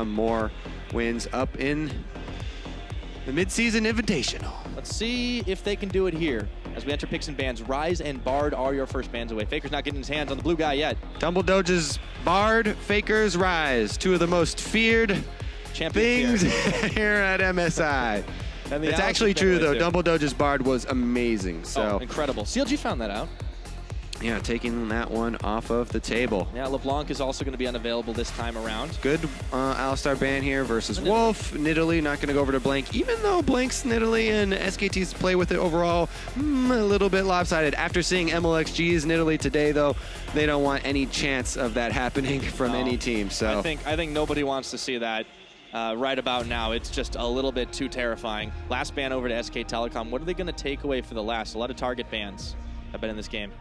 more wins up in the mid-season Invitational. Let's see if they can do it here. As we enter picks and bans, Ryze and Bard are your first bans away. Faker's not getting his hands on the blue guy yet. Dumbledoge's Bard, Faker's Ryze, two of the most feared things here at MSI. It's actually true though, Dumbledoge's Bard was amazing. So incredible. CLG found that out. Yeah, taking that one off of the table. Yeah, LeBlanc is also going to be unavailable this time around. Good Alistar ban here versus Wolf. Nidalee not going to go over to Blank, even though Blank's Nidalee and SKT's play with it overall a little bit lopsided. After seeing MLXG's Nidalee today, though, they don't want any chance of that happening from any team. So I think nobody wants to see that right about now. It's just a little bit too terrifying. Last ban over to SKTelecom. What are they going to take away for the last? A lot of target bans have been in this game.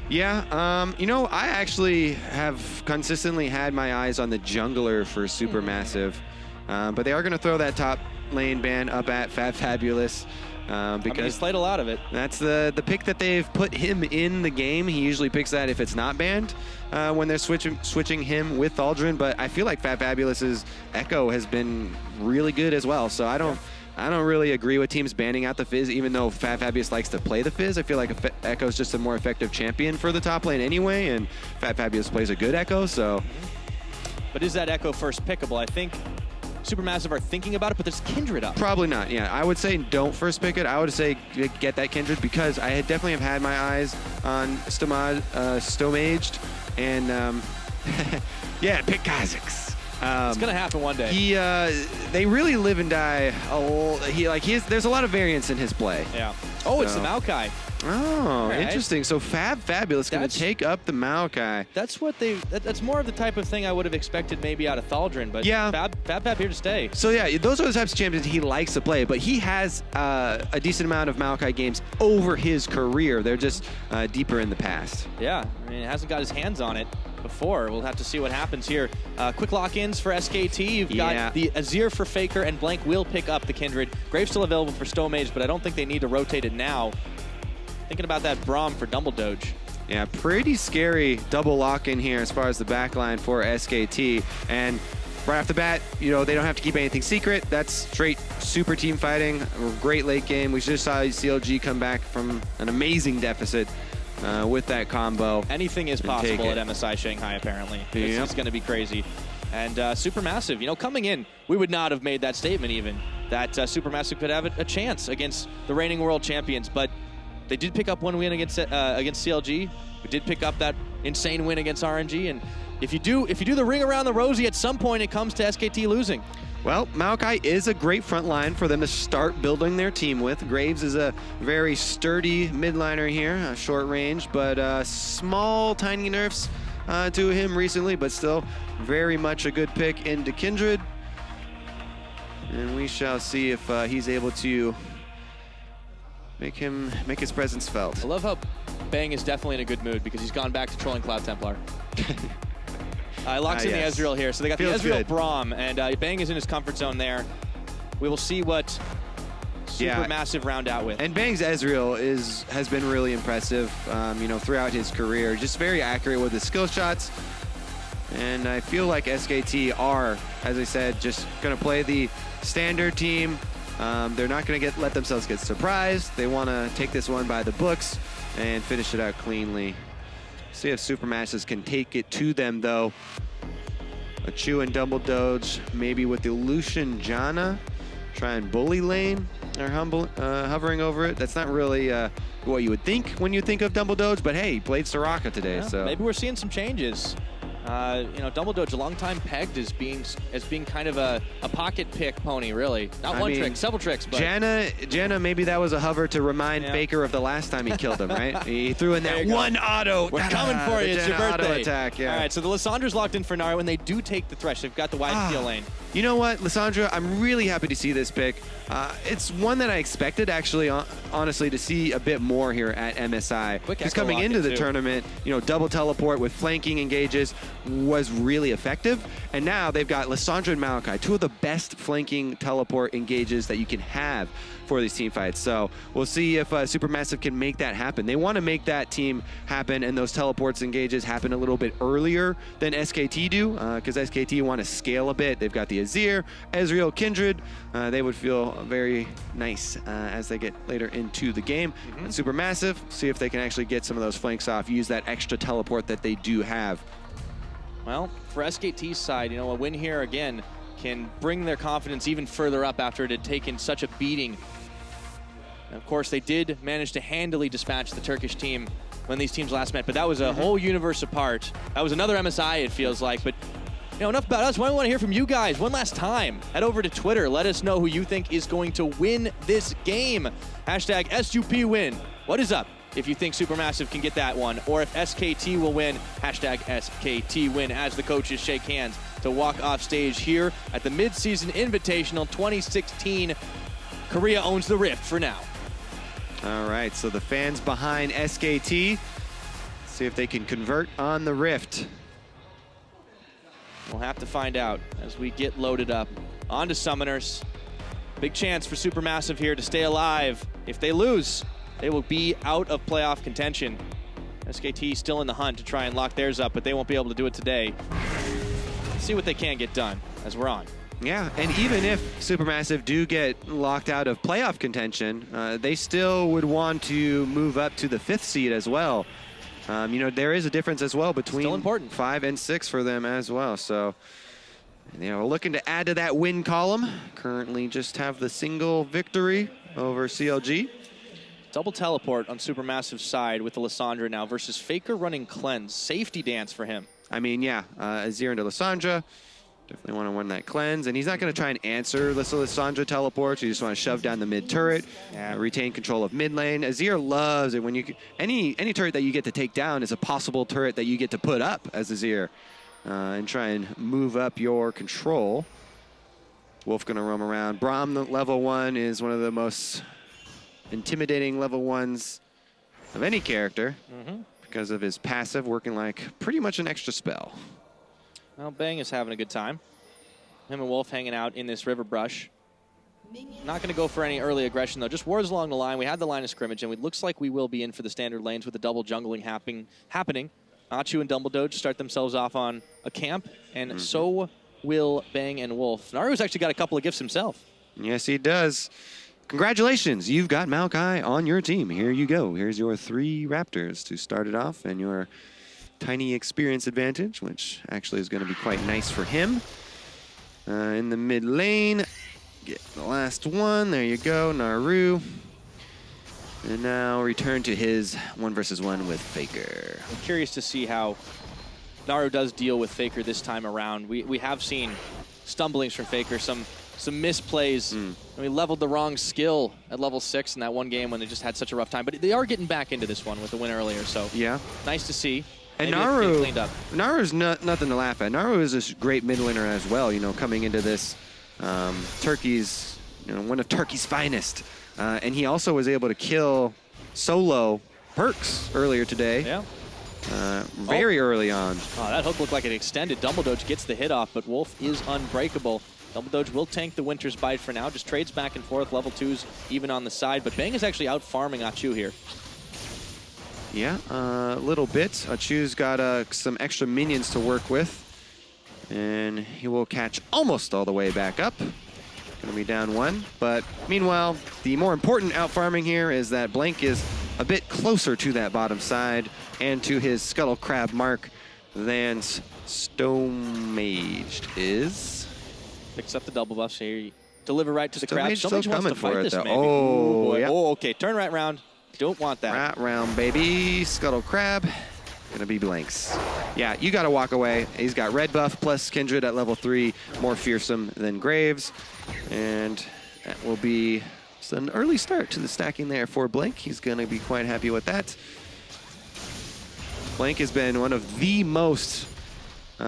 Yeah, you know, I actually have consistently had my eyes on the jungler for SuperMassive, but they are going to throw that top lane ban up at fabFabulous because he's played a lot of it. That's the pick that they've put him in the game. He usually picks that if it's not banned when they're switching him with Aldrin, but I feel like fabFabulous's Ekko has been really good as well, so I don't really agree with teams banning out the Fizz, even though fabFabulous likes to play the Fizz. I feel like Ekko's just a more effective champion for the top lane anyway, and fabFabulous plays a good Ekko, so. But is that Ekko first pickable? I think SuperMassive are thinking about it, but there's Kindred up. Probably not, yeah. I would say don't first pick it. I would say get that Kindred because I definitely have had my eyes on Stomaged, and yeah, pick Kha'Zix. It's gonna happen one day. They really live and die. There's a lot of variance in his play. Yeah. Oh, it's the Maokai. Oh, right. Interesting. So fabFabulous gonna take up the Maokai. That's what that's more of the type of thing I would have expected maybe out of Thaldrin, but yeah, fabFab here to stay. So yeah, those are the types of champions he likes to play, but he has a decent amount of Maokai games over his career. They're just deeper in the past. Yeah, I mean, hasn't got his hands on it before. We'll have to see what happens here. Quick lock-ins for SKT. You've got the Azir for Faker, and Blank will pick up the Kindred. Graves still available for Stomaged, but I don't think they need to rotate it now. Thinking about that Braum for Dumbledoge. Yeah, pretty scary double lock-in here as far as the backline for SKT. And right off the bat, you know, they don't have to keep anything secret. That's straight super team fighting. A great late game. We just saw CLG come back from an amazing deficit with that combo. Anything is possible at MSI Shanghai, apparently. This is going to be crazy. And SuperMassive, you know, coming in, we would not have made that statement even, that SuperMassive could have a chance against the reigning world champions, but they did pick up one win against CLG. We did pick up that insane win against RNG, and if you do the ring around the rosy, at some point it comes to SKT losing. Well, Maokai is a great front line for them to start building their team with. Graves is a very sturdy midliner here, short range, but small, tiny nerfs to him recently, but still very much a good pick into Kindred. And we shall see if he's able to make his presence felt. I love how Bang is definitely in a good mood because he's gone back to trolling Cloud Templar. Locks in the Ezreal here. So they got the Ezreal Braum, and Bang is in his comfort zone there. We will see what SuperMassive round out with. And Bang's Ezreal has been really impressive, you know, throughout his career. Just very accurate with his skill shots. And I feel like SKT are, as I said, just going to play the standard team. They're not going to let themselves get surprised. They want to take this one by the books and finish it out cleanly. See if SuperMassive can take it to them, though. Achuu and Dumbledoge, maybe with the Lucian Janna, try and bully lane. They're hovering over it. That's not really what you would think when you think of Dumbledoge, but hey, he played Soraka today, so maybe we're seeing some changes. You know, Dumbledoge, a long time pegged as being kind of a pocket pick pony, really. Not one trick, several tricks. But Janna, maybe that was a hover to remind Faker of the last time he killed him, right? He threw in that one auto. We're coming for you. It's your birthday. Auto attack, yeah. All right, so the Lissandra's locked in for Naru, and they do take the Thresh. They've got the wide steel lane. You know what, Lissandra, I'm really happy to see this pick. It's one that I expected, actually, honestly, to see a bit more here at MSI. Just coming into the tournament, you know, double teleport with flanking engages, was really effective. And now they've got Lissandra and Maokai, two of the best flanking teleport engages that you can have for these team fights. So we'll see if SuperMassive can make that happen. They want to make that team happen and those teleports engages happen a little bit earlier than SKT do, because SKT want to scale a bit. They've got the Azir, Ezreal, Kindred. They would feel very nice as they get later into the game. And SuperMassive, see if they can actually get some of those flanks off, use that extra teleport that they do have. Well, for SKT's side, you know, a win here again can bring their confidence even further up after it had taken such a beating. And of course, they did manage to handily dispatch the Turkish team when these teams last met, but that was a whole universe apart. That was another MSI, it feels like. But you know, enough about us. Why do we want to hear from you guys one last time? Head over to Twitter. Let us know who you think is going to win this game. Hashtag SUP win. What is up if you think SuperMassive can get that one? Or if SKT will win, hashtag SKT win, as the coaches shake hands to walk off stage here at the Mid-Season Invitational 2016. Korea owns the Rift for now. All right, so the fans behind SKT, see if they can convert on the Rift. We'll have to find out as we get loaded up. On to Summoners. Big chance for SuperMassive here to stay alive. If they lose, they will be out of playoff contention. SKT still in the hunt to try and lock theirs up, but they won't be able to do it today. Let's see what they can get done as we're on. Yeah, and even if SuperMassive do get locked out of playoff contention, they still would want to move up to the 5th seed as well. You know, there is a difference as well between 5 and 6 for them as well. So, you know, we're looking to add to that win column. Currently just have the single victory over CLG. Double teleport on SuperMassive's side with the Lissandra now versus Faker running cleanse. Safety dance for him. I mean, yeah, Azir into Lissandra. Definitely want to win that cleanse. And he's not going to try and answer the Lissandra teleports. You just want to shove down the mid turret, retain control of mid lane. Azir loves it when you any turret that you get to take down is a possible turret that you get to put up as Azir and try and move up your control. Wolf going to roam around. Braum, the level 1, is one of the most intimidating level 1s of any character because of his passive working like pretty much an extra spell. Well, Bang is having a good time. Him and Wolf hanging out in this river brush. Not going to go for any early aggression, though. Just wards along the line. We had the line of scrimmage, and it looks like we will be in for the standard lanes with the double jungling happening. Achuu and Dumbledoge start themselves off on a camp, and so will Bang and Wolf. Naru's actually got a couple of gifts himself. Yes, he does. Congratulations, you've got Maokai on your team. Here you go. Here's your 3 Raptors to start it off, and your tiny experience advantage, which actually is going to be quite nice for him. In the mid lane, get the last one. There you go, Naru. And now return to his 1 versus 1 with Faker. I'm curious to see how Naru does deal with Faker this time around. We have seen stumblings from Faker, some misplays. And we leveled the wrong skill at level 6 in that one game when they just had such a rough time. But they are getting back into this one with the win earlier, so yeah, nice to see. And Naru's nothing to laugh at. Naru is a great mid laner as well, you know, coming into this Turkey's, you know, one of Turkey's finest. And he also was able to kill solo Perks earlier today. Yeah. Very early on. Oh, that hook looked like it extended. Dumbledoge gets the hit off, but Wolf is unbreakable. Dumbledoge will tank the Winter's Bite for now. Just trades back and forth. Level 2's even on the side, but Bang is actually out farming Achuu here. Yeah, a little bit. Achuu's got some extra minions to work with. And he will catch almost all the way back up. Gonna be down 1. But meanwhile, the more important out farming here is that Blank is a bit closer to that bottom side and to his Scuttle Crab mark than Stomaged is. Picks up the double buffs here. Deliver right to the crab. Still coming for it, though. Oh, yep. Oh, okay. Turn right round. Don't want that. Right round, baby. Scuttle Crab. Gonna be blanks. Yeah, you gotta walk away. He's got red buff plus Kindred at level 3, more fearsome than Graves. And that will be just an early start to the stacking there for Blank. He's gonna be quite happy with that. Blank has been one of the most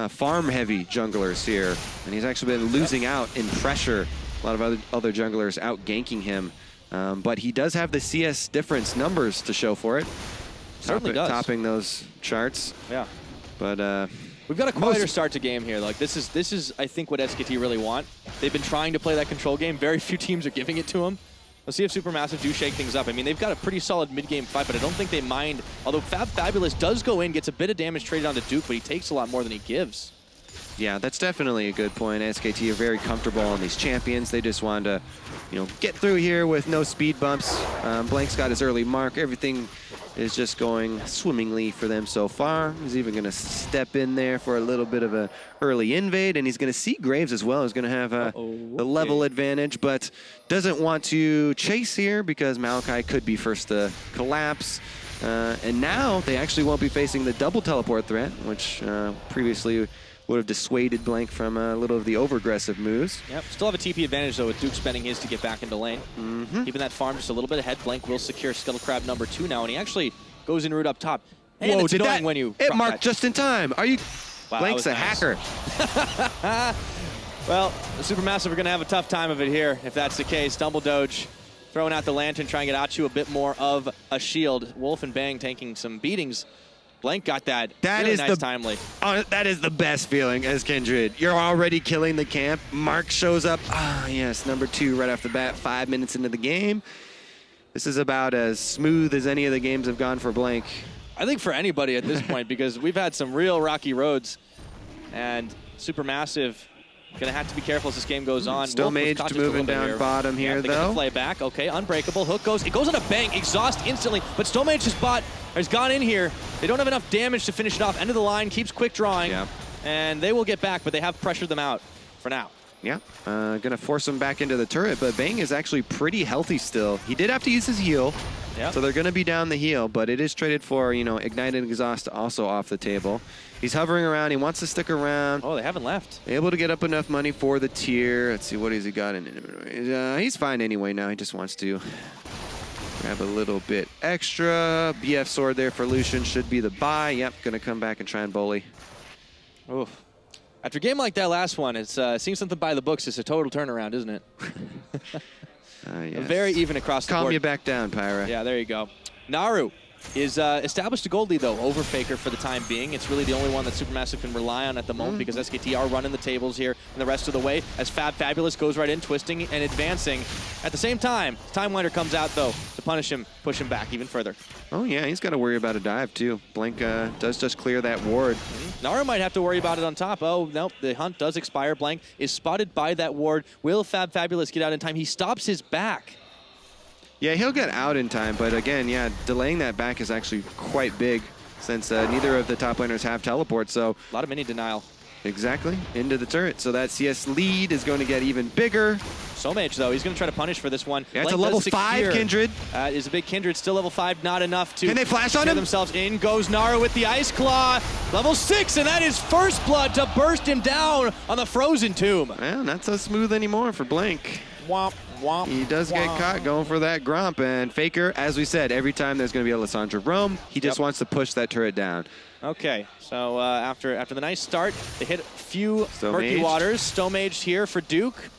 farm-heavy junglers here, and he's actually been losing out in pressure. A lot of other junglers out ganking him. But he does have the CS difference numbers to show for it. Certainly does. Topping those charts. Yeah. But We've got a quieter start to game here. Like this is I think what SKT really want. They've been trying to play that control game. Very few teams are giving it to them. Let's see if SuperMassive do shake things up. I mean, they've got a pretty solid mid-game fight, but I don't think they mind. Although fabFabulous does go in, gets a bit of damage traded onto Duke, but he takes a lot more than he gives. Yeah, that's definitely a good point. SKT are very comfortable on these champions. They just wanted to, get through here with no speed bumps. Blank's got his early mark. Everything is just going swimmingly for them so far. He's even going to step in there for a little bit of an early invade, and he's going to see Graves as well. He's going to have the level advantage, but doesn't want to chase here because Maokai could be first to collapse. And now they actually won't be facing the double teleport threat, which previously would have dissuaded Blank from a little of the over-aggressive moves. Yep, still have a TP advantage, though, with Duke spending his to get back into lane. Keeping that farm just a little bit ahead. Blank will secure Scuttle Crab number 2 now, and he actually goes in route up top. And whoa, it's did annoying that, when you it marked just in time. Are you... Wow, Blank's a hacker. Well, the SuperMassive are going to have a tough time of it here, if that's the case. Dumbledoge throwing out the lantern, trying to get Achuu a bit more of a shield. Wolf and Bang taking some beatings. Blank got that. That really is nice timely. That is the best feeling as Kindred. You're already killing the camp. Mark shows up. Ah, yes, number 2 right off the bat, 5 minutes into the game. This is about as smooth as any of the games have gone for Blank. I think for anybody at this point, because we've had some real rocky roads, and SuperMassive gonna have to be careful as this game goes on. Stomaged moving down bottom here, though. Play back. Okay, unbreakable. Hook goes. It goes on a Bang. Exhaust instantly. But Stomaged has gone in here. They don't have enough damage to finish it off. End of the line. Keeps quick drawing. Yeah. And they will get back, but they have pressured them out for now. Yeah, gonna force him back into the turret, but Bang is actually pretty healthy still. He did have to use his heal, so they're gonna be down the heal, but it is traded for, ignited exhaust also off the table. He's hovering around, he wants to stick around. Oh, they haven't left. Able to get up enough money for the tier. Let's see, what has he got in inventory? He's fine anyway now, he just wants to grab a little bit extra. BF sword there for Lucian should be the buy. Yep, gonna come back and try and bully. Oof. After a game like that last one, it seems something by the books is a total turnaround, isn't it? Yes. Very even across the board. Calm you back down, Pyra. Yeah, there you go. Naru is established a gold lead, though, over Faker for the time being. It's really the only one that SuperMassive can rely on at the moment because SKT are running the tables here and the rest of the way as fabFabulous goes right in, twisting and advancing. At the same time, Time Winder comes out, though, to punish him, push him back even further. Oh, yeah, he's got to worry about a dive, too. Blank does just clear that ward. Naru might have to worry about it on top. Oh, nope, the hunt does expire. Blank is spotted by that ward. Will fabFabulous get out in time? He stops his back. Yeah, he'll get out in time, but again, yeah, delaying that back is actually quite big since neither of the top laners have teleport, so... A lot of mini denial. Exactly, into the turret, so that CS lead is going to get even bigger. Stomaged, though, he's going to try to punish for this one. Yeah, it's a level 5 Kindred. Is a big Kindred, still level 5, not enough to... Can they flash on him? Themselves in goes Naru with the Ice Claw. Level 6, and that is first blood to burst him down on the Frozen Tomb. Well, not so smooth anymore for Blank. Womp, womp, he does get caught going for that Gromp, and Faker, as we said, every time there's going to be a Lissandra roam, he just wants to push that turret down. Okay, so after the nice start, they hit a few murky waters. Stomaged here for Duke.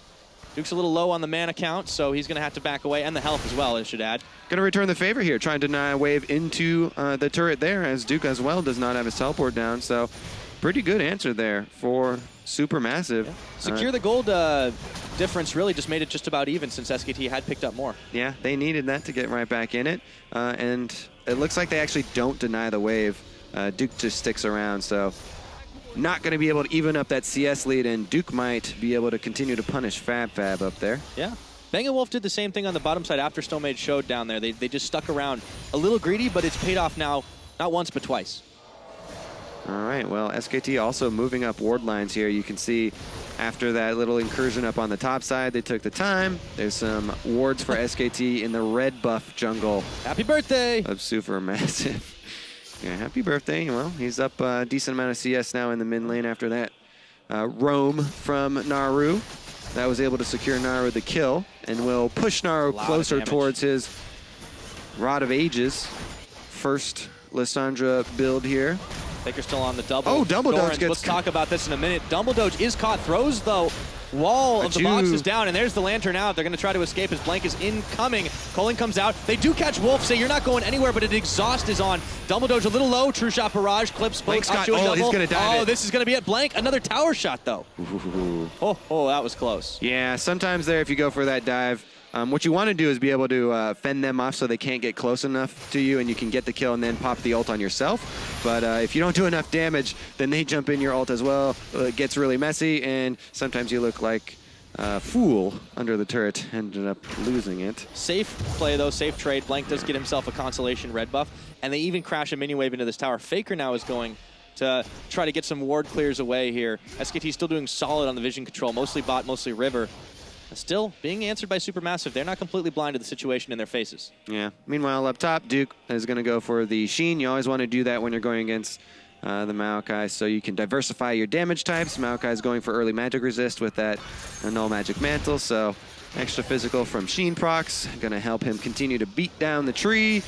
Duke's a little low on the mana count, so he's going to have to back away, and the health as well, I should add. Going to return the favor here, trying to deny a wave into the turret there, as Duke as well does not have his teleport down, so pretty good answer there for SuperMassive. Yeah. Secure the gold difference really just made it just about even since SKT had picked up more. Yeah, they needed that to get right back in it, and it looks like they actually don't deny the wave. Duke just sticks around, so not going to be able to even up that CS lead, and Duke might be able to continue to punish fabFab up there. Yeah. Bang & Wolf did the same thing on the bottom side after Stomaged showed down there. They just stuck around a little greedy, but it's paid off now, not once, but twice. All right, well, SKT also moving up ward lines here. You can see after that little incursion up on the top side, they took the time. There's some wards for SKT in the red buff jungle. Happy birthday! Of SuperMassive. Yeah, happy birthday. Well, he's up a decent amount of CS now in the mid lane after that roam from Naru. That was able to secure Naru the kill and will push Naru closer towards his Rod of Ages. First Lissandra build here. Faker's still on the double. Oh, Dumbledoge gets... Let's talk about this in a minute. Dumbledoge is caught. Throws, though, wall of the box is down, and there's the lantern out. They're going to try to escape as Blank is incoming. Culling comes out. They do catch Wolf, say you're not going anywhere, but an exhaust is on. Dumbledoge a little low. True shot barrage, clips both. He's going to die. Oh, this is going to be it. Blank, another tower shot, though. Oh, that was close. Yeah, sometimes there, if you go for that dive, what you want to do is be able to fend them off so they can't get close enough to you and you can get the kill and then pop the ult on yourself. But if you don't do enough damage, then they jump in your ult as well. It gets really messy, and sometimes you look like a fool under the turret. Ended up losing it. Safe play, though. Safe trade. Blank does get himself a consolation red buff, and they even crash a mini wave into this tower. Faker now is going to try to get some ward clears away here. SKT still doing solid on the vision control, mostly bot, mostly river. Still being answered by Supermassive. They're not completely blind to the situation in their faces. Yeah. Meanwhile, up top, Duke is going to go for the Sheen. You always want to do that when you're going against the Maokai, so you can diversify your damage types. Maokai is going for early magic resist with that null magic mantle, so extra physical from Sheen procs. Going to help him continue to beat down the tree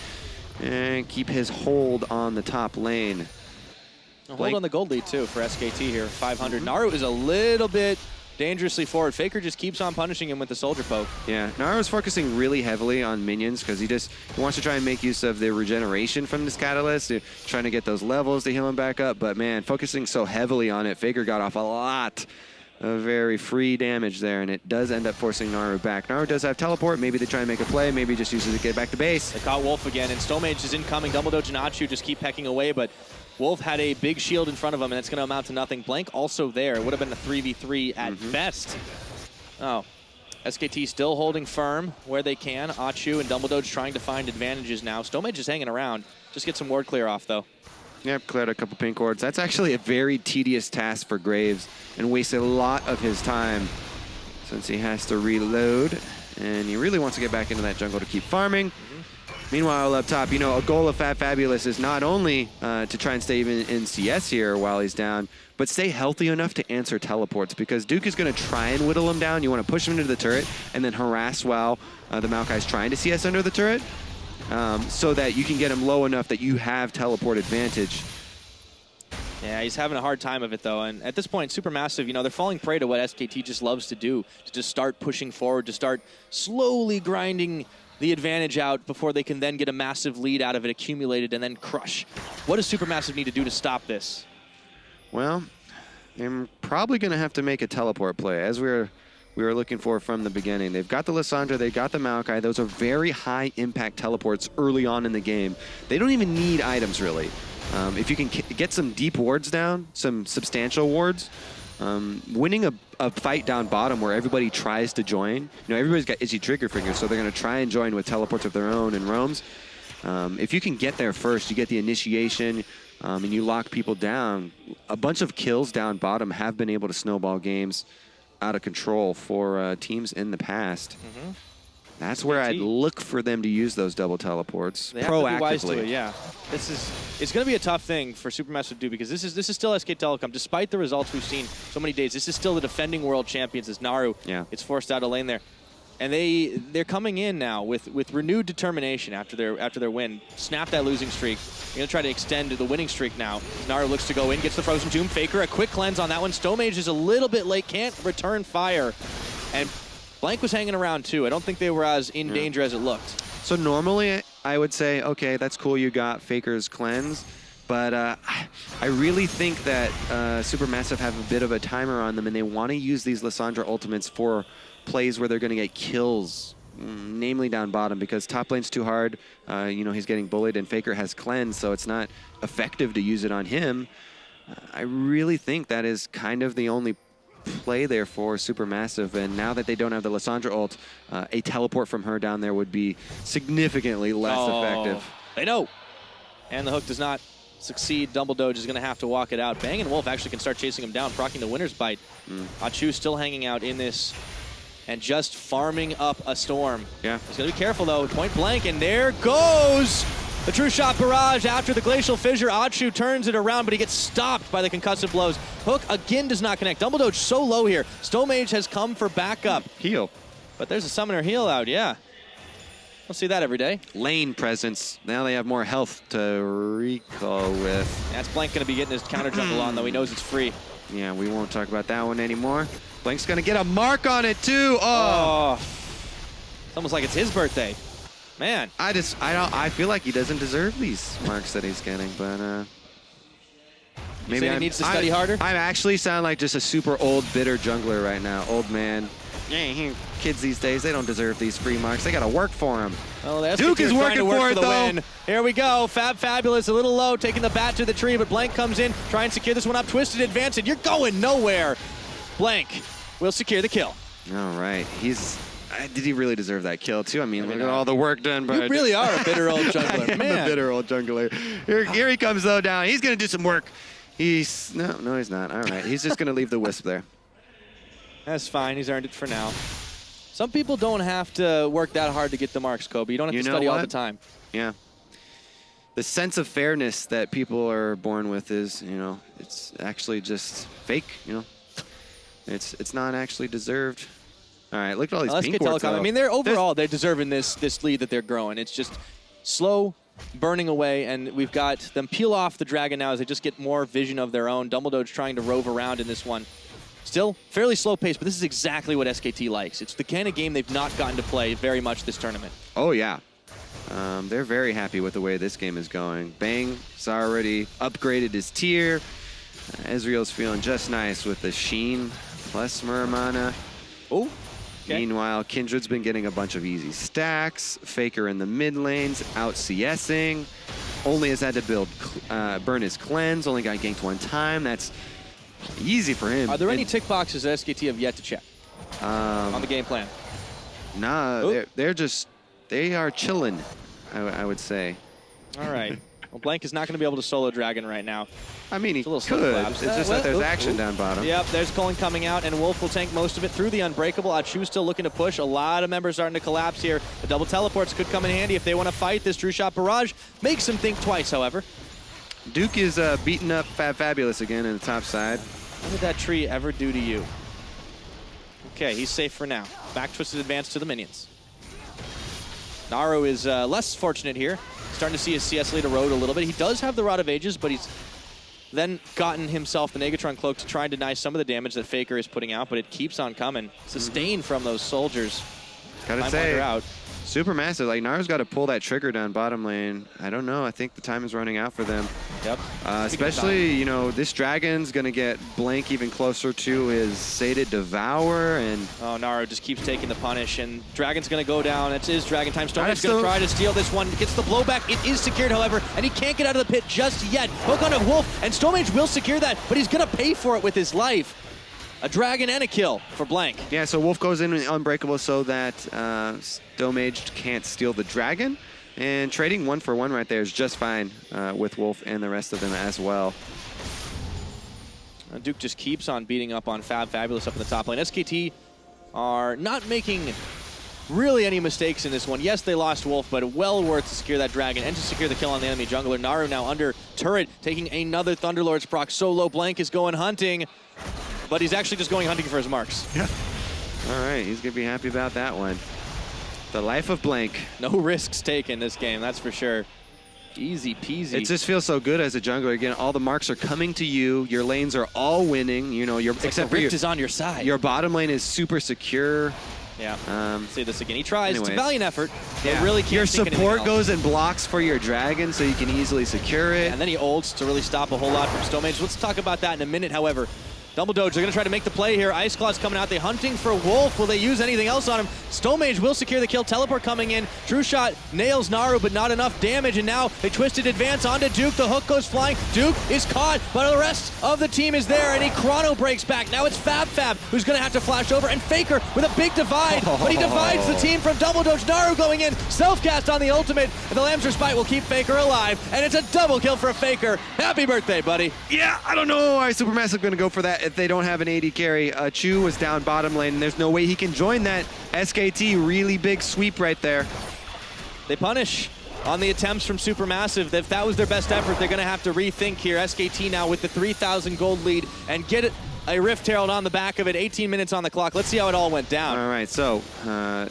and keep his hold on the top lane. Hold on the gold lead, too, for SKT here. 500. Naru is a little bit dangerously forward. Faker just keeps on punishing him with the soldier poke. Yeah, Naru's focusing really heavily on minions because he wants to try and make use of the regeneration from this catalyst, trying to get those levels to heal him back up. But man, focusing so heavily on it, Faker got off a lot of very free damage there, and it does end up forcing Naru back. Naru does have teleport. Maybe they try and make a play. Maybe just uses it to get back to base. They caught Wolf again, and Stomaged is incoming. Dumbledoge and Achuu just keep pecking away, but Wolf had a big shield in front of him, and it's going to amount to nothing. Blank also there. It would have been a 3v3 at best. Oh, SKT still holding firm where they can. Achuu and Dumbledoge trying to find advantages now. Stomaged is hanging around. Just get some ward clear off, though. Yep, cleared a couple pink wards. That's actually a very tedious task for Graves and wasted a lot of his time since he has to reload, and he really wants to get back into that jungle to keep farming. Meanwhile, up top, you know, a goal of fabFabulous is not only to try and stay even in CS here while he's down, but stay healthy enough to answer teleports, because Duke is going to try and whittle him down. You want to push him into the turret and then harass while the Maokai is trying to CS under the turret, so that you can get him low enough that you have teleport advantage. Yeah, he's having a hard time of it, though. And at this point, Supermassive, you know, they're falling prey to what SKT just loves to do, to just start pushing forward, to start slowly grinding the advantage out before they can then get a massive lead out of it accumulated and then crush. What does Supermassive need to do to stop this? Well, they're probably going to have to make a teleport play, as we were looking for from the beginning. They've got the Lissandra, they've got the Maokai. Those are very high impact teleports early on in the game. They don't even need items, really. If you can get some deep wards down, some substantial wards, winning a fight down bottom where everybody tries to join. You know, everybody's got itchy trigger fingers, so they're going to try and join with teleports of their own and roams. If you can get there first, you get the initiation, and you lock people down. A bunch of kills down bottom have been able to snowball games out of control for teams in the past. That's where I'd look for them to use those double teleports they have proactively. to be wise to it, yeah. It's going to be a tough thing for Supermassive to do, because this is still SKTelecom. Despite the results we've seen so many days, this is still the defending world champions as Naru gets forced out of lane there. And they're coming in now with renewed determination after their win. Snap that losing streak. They're going to try to extend the winning streak now. Naru looks to go in, gets the Frozen Tomb. Faker, a quick cleanse on that one. Stomaged is a little bit late, can't return fire. And Blank was hanging around too. I don't think they were as in danger as it looked. So normally I would say, okay, that's cool, you got Faker's cleanse, but I really think that Supermassive have a bit of a timer on them, and they want to use these Lissandra ultimates for plays where they're going to get kills, namely down bottom, because top lane's too hard. You know, he's getting bullied, and Faker has cleanse, so it's not effective to use it on him. I really think that is kind of the only play there for Supermassive, and now that they don't have the Lissandra ult, a teleport from her down there would be significantly less effective. They know. And the hook does not succeed. Dumbledoge is going to have to walk it out. Bang and Wolf actually can start chasing him down, proccing the winner's bite. Achuu still hanging out in this and just farming up a storm. Yeah. He's going to be careful, though. Point blank, and there goes the true shot barrage after the glacial fissure. Achuu turns it around, but he gets stopped by the concussive blows. Hook again does not connect. Dumbledoge so low here. Stomaged has come for backup. Heal. But there's a summoner heal out, yeah. Don't see that every day. Lane presence. Now they have more health to recall with. That's Blank going to be getting his counter jungle on, though. He knows it's free. yeah, we won't talk about that one anymore. Blank's gonna get a mark on it too. Oh, it's almost like it's his birthday. Man. I feel like he doesn't deserve these marks that he's getting, but maybe he needs to study harder? I actually sound like just a super old, bitter jungler right now. Old man. Kids these days, they don't deserve these free marks. They gotta work for them. Well, Duke is working for it, though. Win. Here we go. fabFabulous a little low, taking the bat to the tree, but Blank comes in, trying to secure this one up. Twisted advance, and you're going nowhere. Blank will secure the kill. All right. Did he really deserve that kill, too? I mean, look at all the work done by... You really are a bitter old jungler. I am a bitter old jungler. Here he comes, though, down. He's going to do some work. No, he's not. All right. He's just going to leave the wisp there. That's fine. He's earned it for now. Some people don't have to work that hard to get the marks, Kobe. You don't have to study all the time. Yeah. The sense of fairness that people are born with is, it's actually just fake, It's not actually deserved. All right, look at all these pink wards, I mean, they're deserving this lead that they're growing. It's just slow, burning away, and we've got them peel off the dragon now as they just get more vision of their own. Dumbledoge trying to rove around in this one. Still fairly slow pace, but this is exactly what SKT likes. It's the kind of game they've not gotten to play very much this tournament. Oh, yeah. They're very happy with the way this game is going. Bang's already upgraded his tier. Ezreal's feeling just nice with the Sheen plus Muramana. Oh, okay. Meanwhile, Kindred's been getting a bunch of easy stacks. Faker in the mid lanes, out CSing. Only has had to burn his cleanse, only got ganked one time. That's easy for him. Are there any tick boxes that SKT have yet to check on the game plan? Nah, they are chilling, I would say. All right. Well, Blank is not going to be able to solo Dragon right now. I mean, he could. It's just that there's action down bottom. Yep, there's Cullen coming out, and Wolf will tank most of it through the Unbreakable. Achoo still looking to push. A lot of members starting to collapse here. The double teleports could come in handy if they want to fight this True Shot Barrage. Makes them think twice, however. Duke is beating up fabFabulous again in the top side. What did that tree ever do to you? Okay, he's safe for now. Back twisted advance to the minions. Naru is less fortunate here. Starting to see his CS lead erode a little bit. He does have the Rod of Ages, but he's then gotten himself the Negatron Cloak to try and deny some of the damage that Faker is putting out, but it keeps on coming. Sustained from those soldiers. Gotta say, out. SuperMassive, like Naru's got to pull that trigger down bottom lane. I don't know. I think the time is running out for them. Yep. Especially, this dragon's going to get Blank even closer to his sated Devour. And oh, Naru just keeps taking the punish, and Dragon's going to go down. It's his Dragon time. Stomaged going to try to steal this one. Gets the blowback. It is secured, however, and he can't get out of the pit just yet. Hook on a Wolf, and Stomaged will secure that, but he's going to pay for it with his life. A dragon and a kill for Blank. Yeah, so Wolf goes in Unbreakable so that Stomaged can't steal the dragon. And trading 1-for-1 right there is just fine with Wolf and the rest of them as well. Duke just keeps on beating up on fabFabulous up in the top lane. SKT are not making really any mistakes in this one. Yes, they lost Wolf, but well worth to secure that dragon and to secure the kill on the enemy jungler. Naru now under turret, taking another Thunderlord's proc. Solo Blank is going hunting. But he's actually just going hunting for his marks. Yeah. All right, he's going to be happy about that one. The life of Blank. No risks taken this game, that's for sure. Easy peasy. It just feels so good as a jungler. Again, all the marks are coming to you. Your lanes are all winning. Except the Rift is on your side. Your bottom lane is super secure. Yeah. See this again. He tries. It's a valiant effort. Yeah. Really can't your support goes and blocks for your dragon, so you can easily secure it. Yeah, and then he ults to really stop a whole lot from Stomaged. Let's talk about that in a minute, however. Dumbledoge, they're going to try to make the play here. Ice Claw's coming out. They're hunting for Wolf. Will they use anything else on him? Stomaged will secure the kill. Teleport coming in. True Shot nails Naru, but not enough damage. And now they twisted advance onto Duke. The hook goes flying. Duke is caught, but the rest of the team is there, and he chrono breaks back. Now it's fabFab who's going to have to flash over, and Faker with a big divide, but he divides the team from Dumbledoge. Naru going in. Self-cast on the ultimate, and the Lamb's Respite will keep Faker alive, and it's a double kill for Faker. Happy birthday, buddy. Yeah, I don't know why SuperMassive going to go for that if they don't have an AD carry. Achuu was down bottom lane, and there's no way he can join that SKT really big sweep right there. They punish on the attempts from SuperMassive. If that was their best effort, they're going to have to rethink here. SKT now with the 3,000 gold lead and get it. A Rift Herald on the back of it, 18 minutes on the clock. Let's see how it all went down. All right, so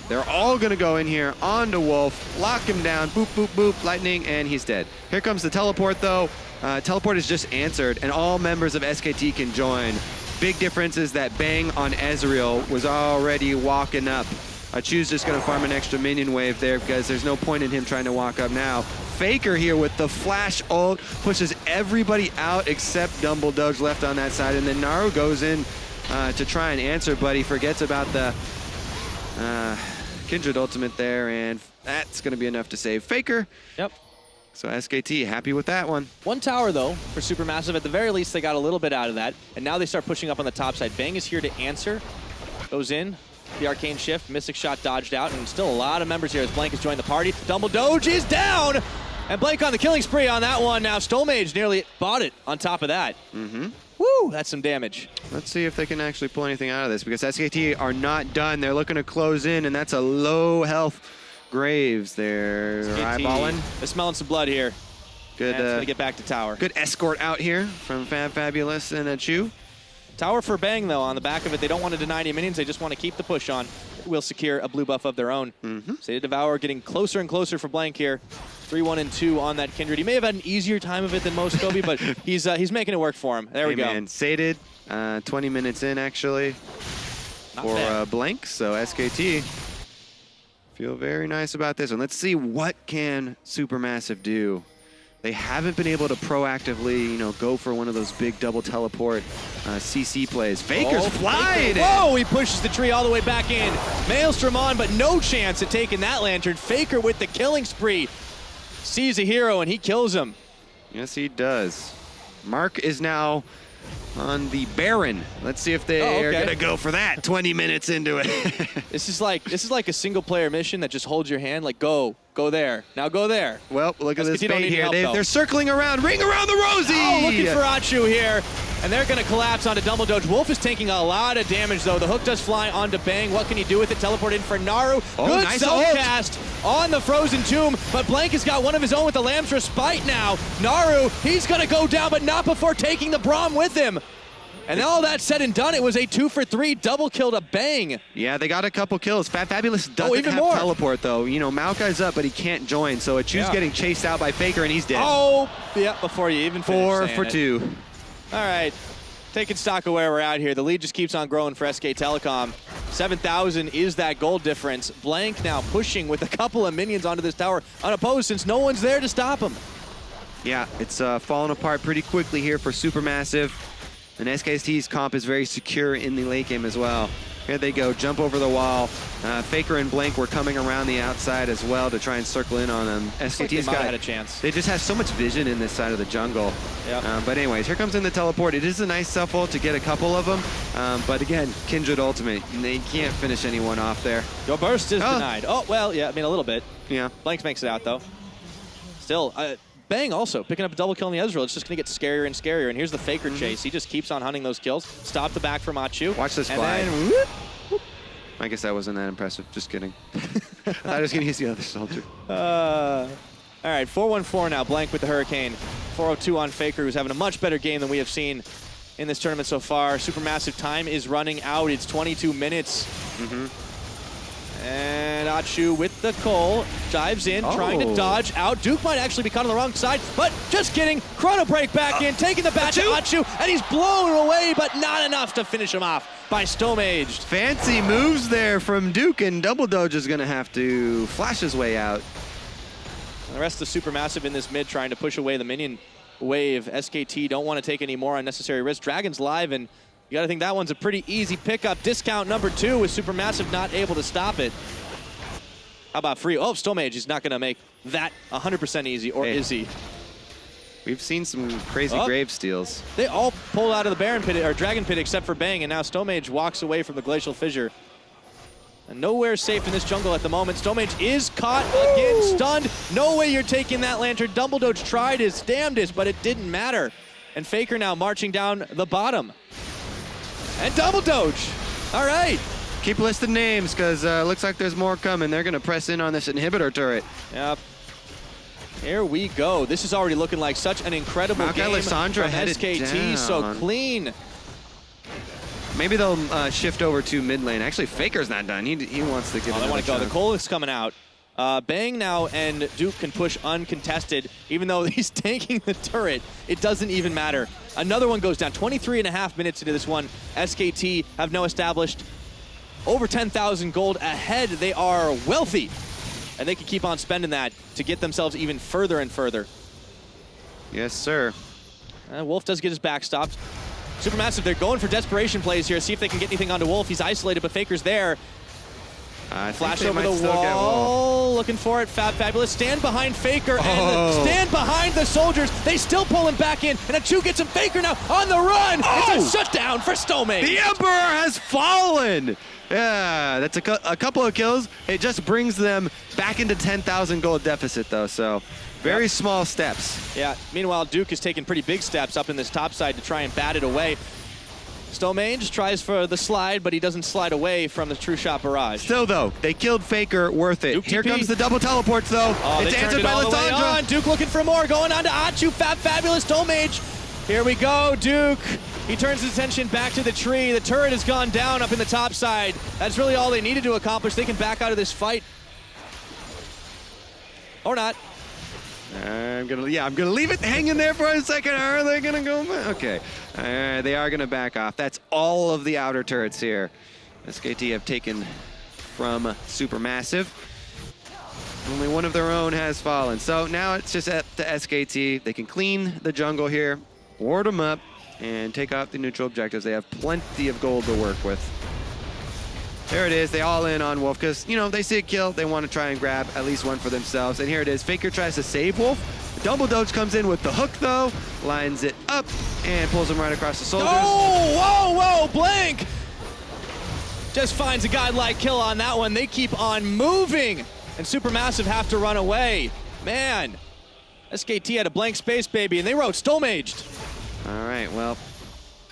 they're all going to go in here onto Wolf, lock him down, boop, boop, boop, lightning, and he's dead. Here comes the teleport, though. teleport is just answered, and all members of SKT can join. Big difference is that Bang on Ezreal was already walking up. Achuu's just going to farm an extra minion wave there because there's no point in him trying to walk up now. Faker here with the flash ult pushes everybody out except Dumbledoge left on that side, and then Naru goes in to try and answer, but he forgets about the Kindred ultimate there, and that's going to be enough to save Faker. Yep. So SKT happy with that one. One tower, though, for SuperMassive. At the very least, they got a little bit out of that. And now they start pushing up on the top side. Bang is here to answer. Goes in. The arcane shift. Mystic shot dodged out. And still a lot of members here as Blank has joined the party. Dumbledoge is down! And Blank on the killing spree on that one. Now Stomaged nearly bought it on top of that. Woo! That's some damage. Let's see if they can actually pull anything out of this, because SKT are not done. They're looking to close in, and that's a low health Graves there. Eyeballing. They're smelling some blood here. Good. Gonna get back to tower. Good escort out here from fabFabulous and Achuu. Tower for Bang, though, on the back of it. They don't want to deny any minions. They just want to keep the push on. Will secure a blue buff of their own. Sated Devour getting closer and closer for Blank here. 3-1 and 2 on that Kindred. He may have had an easier time of it than most, Kobe, but he's making it work for him. There we go. Man, sated, 20 minutes in, actually, for Blank. So SKT feel very nice about this one. Let's see what can SuperMassive do. They haven't been able to proactively, go for one of those big double teleport CC plays. Faker's flying. Whoa, he pushes the tree all the way back in. Maelstrom on, but no chance at taking that lantern. Faker with the killing spree. Sees a hero and he kills him. Yes, he does. Mark is now on the Baron. Let's see if they are gonna go for that 20 minutes into it. This is like a single player mission that just holds your hand, like go there, now go there. Well, look at this bait here. They're circling around, ring around the rosy! Oh, looking for Achuu here. And they're gonna collapse onto Dumbledoge. Wolf is taking a lot of damage though. The hook does fly onto Bang. What can he do with it? Teleport in for Naru. Good nice self-cast on the Frozen Tomb, but Blank has got one of his own with the Lamb's Respite now. Naru, he's gonna go down, but not before taking the Braum with him. And all that said and done, it was a 2-for-3 double kill to Bang. Yeah, they got a couple kills. fabFabulous doesn't have teleport, though. Maokai's up, but he can't join, so Achuu's getting chased out by Faker, and he's dead. Oh, yeah, before you even finish 4 for 2. All right, taking stock of where we're at here. The lead just keeps on growing for SKTelecom. 7,000 is that gold difference. Blank now pushing with a couple of minions onto this tower unopposed since no one's there to stop him. Yeah, it's falling apart pretty quickly here for SuperMassive. And SKT's comp is very secure in the late game as well. Here they go, jump over the wall. Faker and Blank were coming around the outside as well to try and circle in on them. SKT's got had a chance. They just have so much vision in this side of the jungle. Yep. But anyways, here comes in the teleport. It is a nice self-ult to get a couple of them. But again, Kindred ultimate. They can't finish anyone off there. Your burst is denied. Oh, well, yeah, I mean, a little bit. Yeah. Blank makes it out, though. Still, Bang also picking up a double kill on the Ezreal. It's just going to get scarier and scarier. And here's the Faker chase. He just keeps on hunting those kills. Stop the back from Achuu. Watch this fly. Then, whoop, whoop. I guess that wasn't that impressive. Just kidding. I was going to use the other soldier. All right, 4-1-4 now. Blank with the Hurricane. 4-0-2 on Faker, who's having a much better game than we have seen in this tournament so far. SuperMassive time is running out. It's 22 minutes. And Achuu with the Cole, dives in, trying to dodge out. Duke might actually be caught on the wrong side, but just kidding. Chrono break back in, taking the bat to Achuu, and he's blown away, but not enough to finish him off by Stomaged. Fancy moves there from Duke, and Dumbledoge is going to have to flash his way out. And the rest of SuperMassive in this mid trying to push away the minion wave. SKT don't want to take any more unnecessary risks. Dragon's live, and you got to think that one's a pretty easy pickup. Discount number 2 with SuperMassive not able to stop it. How about free? Oh, Stomaged is not going to make that 100% easy, or is he? We've seen some crazy grave steals. They all pulled out of the Baron pit, or Dragon pit, except for Bang, and now Stomaged walks away from the Glacial Fissure. And nowhere safe in this jungle at the moment. Stomaged is caught again, stunned. No way you're taking that lantern. Dumbledoge tried his damnedest, but it didn't matter. And Faker now marching down the bottom. And Dumbledoge. All right. Keep listing names, because looks like there's more coming. They're going to press in on this inhibitor turret. Yep. Here we go. This is already looking like such an incredible Maokai, game Lissandra from SKT. Down. So clean. Maybe they'll shift over to mid lane. Actually, Faker's not done. He wants to give it they want to go. The Cole is coming out. Bang now and Duke can push uncontested, even though he's tanking the turret. It doesn't even matter. Another one goes down. 23.5 minutes into this one. SKT have now established over 10,000 gold ahead. They are wealthy, and they can keep on spending that to get themselves even further and further. Yes, sir. Wolf does get his back stopped. SuperMassive, they're going for desperation plays here. See if they can get anything onto Wolf. He's isolated, but Faker's there. Flash over the wall, looking for it. fabFabulous, stand behind Faker and stand behind the soldiers. They still pull him back in, and Achuu gets him. Faker now on the run. It's a shutdown for Stomaged. The Emperor has fallen. Yeah, that's a couple of kills. It just brings them back into 10,000 gold deficit, though, so very small steps. Yeah, meanwhile, Duke is taking pretty big steps up in this top side to try and bat it away. Stomaged tries for the slide, but he doesn't slide away from the True Shot barrage. Still, though, they killed Faker, worth it. Duke Here TP. Comes the double teleports, though. It's answered by Lissandra. Duke looking for more, going on to Achuu, fabFabulous, Stomaged. Here we go, Duke. He turns his attention back to the tree. The turret has gone down up in the top side. That's really all they needed to accomplish. They can back out of this fight. Or not. I'm gonna leave it hanging there for a second. Are they gonna go back? Okay, they are gonna back off. That's all of the outer turrets here. SKT have taken from SuperMassive. Only one of their own has fallen. So now it's just at the SKT. They can clean the jungle here, ward them up, and take out the neutral objectives. They have plenty of gold to work with. There it is. They all in on Wolf because, you know, they see a kill. They want to try and grab at least one for themselves. And here it is. Faker tries to save Wolf. Dumbledoge comes in with the hook, though, lines it up, and pulls him right across the soldiers. Oh, whoa, blank! Just finds a godlike kill on that one. They keep on moving, and SuperMassive have to run away. Man, SKT had a blank space, baby, and they wrote Stomaged. All right, well,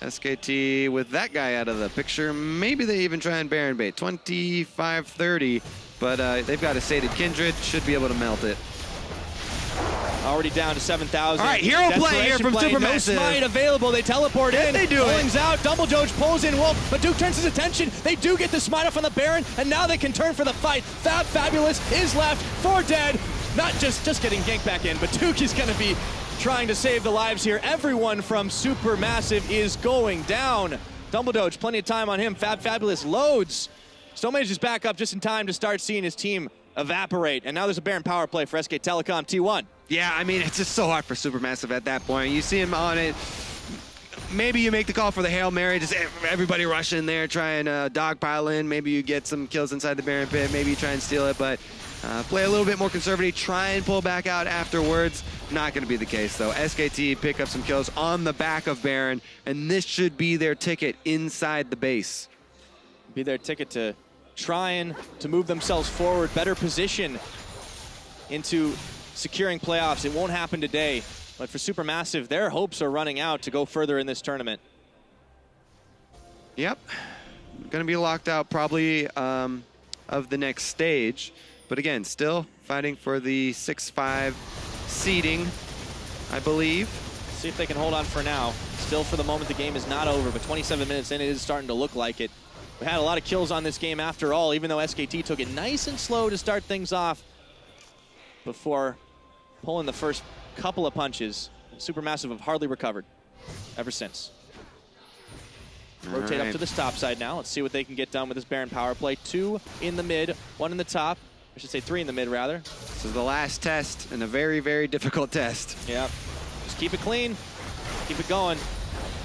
SKT with that guy out of the picture, maybe they even try and Baron bait. 25-30, but they've got a sated Kindred, should be able to melt it. Already down to 7,000. All right, hero play here from SuperMassive. No smite available. They teleport in. They do Pulling's out. Dumbledoge pulls in Wolf, but Duke turns his attention. They do get the smite off on the Baron, and now they can turn for the fight. fabFabulous is left for dead. Not just getting ganked back in, but Duke is going to be trying to save the lives here. Everyone from SuperMassive is going down. Dumbledoge, plenty of time on him. fabFabulous loads. Stomaged is back up just in time to start seeing his team evaporate. And now there's a Baron power play for SKTelecom T1. Yeah, I mean, it's just so hard for SuperMassive at that point. You see him on it. Maybe you make the call for the Hail Mary, just everybody rush in there, try and dogpile in. Maybe you get some kills inside the Baron pit. Maybe you try and steal it, but play a little bit more conservative. Try and pull back out afterwards. Not going to be the case, though. SKT pick up some kills on the back of Baron, and this should be their ticket inside the base. Be their ticket to trying to move themselves forward, better position into securing playoffs. It won't happen today, but for SuperMassive, their hopes are running out to go further in this tournament. Yep. Going to be locked out probably of the next stage. But again, still fighting for the 6-5 seeding, I believe. See if they can hold on for now. Still, for the moment, the game is not over, but 27 minutes in, it is starting to look like it. We had a lot of kills on this game after all, even though SKT took it nice and slow to start things off before pulling the first couple of punches. SuperMassive have hardly recovered ever since. Rotate up to this top side now. Let's see what they can get done with this Baron power play. 2 in the mid, 1 in the top. I should say 3 in the mid, rather. This is the last test, and a very, very difficult test. Yeah. Just keep it clean. Keep it going.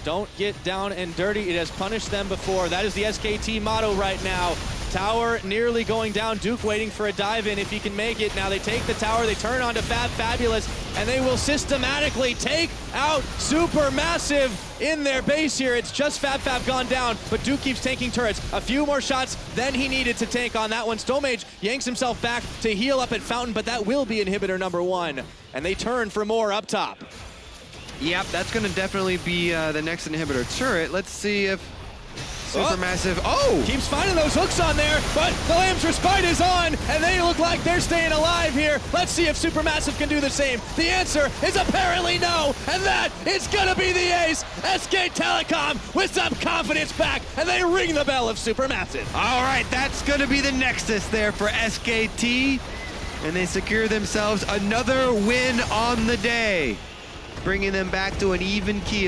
Don't get down and dirty. It has punished them before. That is the SKT motto right now. Tower nearly going down. Duke waiting for a dive in if he can make it. Now they take the tower, they turn on to fabFabulous, and they will systematically take out SuperMassive in their base here. It's just fabFab gone down, but Duke keeps tanking turrets. A few more shots than he needed to tank on that one. Stomaged yanks himself back to heal up at Fountain, but that will be inhibitor number 1. And they turn for more up top. Yep, that's going to definitely be the next inhibitor turret. Let's see if SuperMassive... Keeps finding those hooks on there, but the Lamb's Respite is on, and they look like they're staying alive here. Let's see if SuperMassive can do the same. The answer is apparently no, and that is going to be the ace. SKTelecom with some confidence back, and they ring the bell of SuperMassive. All right, that's going to be the nexus there for SKT. And they secure themselves another win on the day, bringing them back to an even keel.